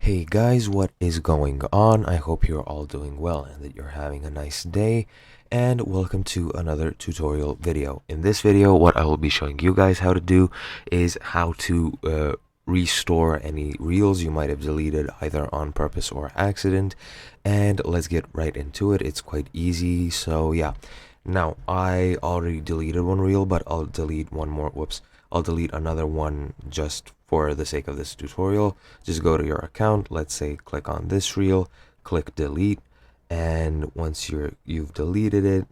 Hey guys, what is going on? I hope you're all doing well and that you're having a nice day, and welcome to another tutorial video. In this video, what I will be showing you guys how to do is how to restore any reels you might have deleted either on purpose or accident. And let's get right into it. It's quite easy. So yeah, now I already deleted one reel, but I'll delete one more. Whoops, I'll delete another one just for the sake of this tutorial. Just go to your account, let's say click on this reel, click delete, and once you've deleted it,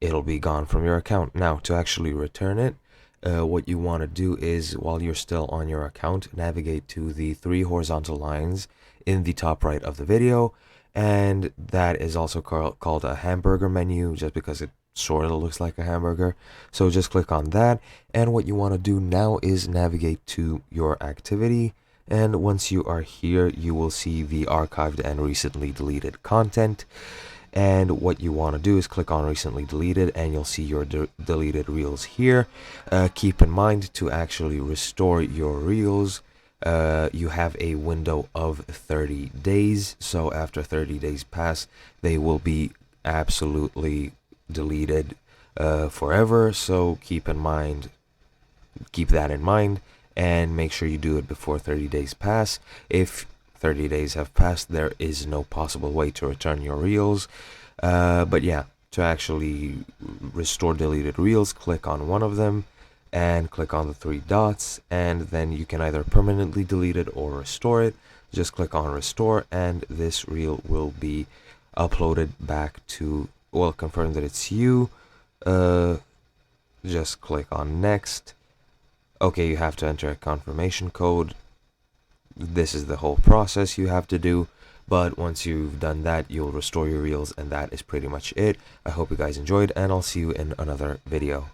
it'll be gone from your account. Now to actually return it, what you want to do is, while you're still on your account, navigate to the three horizontal lines in the top right of the video, and that is also called a hamburger menu, just because it sort of looks like a hamburger. So just click on that, and what you want to do now is navigate to your activity, and once you are here, you will see the archived and recently deleted content. And what you want to do is click on recently deleted, and you'll see your deleted reels here. Keep in mind, to actually restore your reels, you have a window of 30 days. So after 30 days pass, they will be absolutely deleted forever. So keep that in mind, and make sure you do it before 30 days pass. If 30 days have passed, there is no possible way to return your reels. But yeah, to actually restore deleted reels, click on one of them and click on the three dots, and then you can either permanently delete it or restore it. Just click on restore, and this reel will be uploaded back to, well, confirm that it's you. Just click on next. Okay, you have to enter a confirmation code. This is the whole process you have to do, but once you've done that, you'll restore your reels, and that is pretty much it. I hope you guys enjoyed, and I'll see you in another video.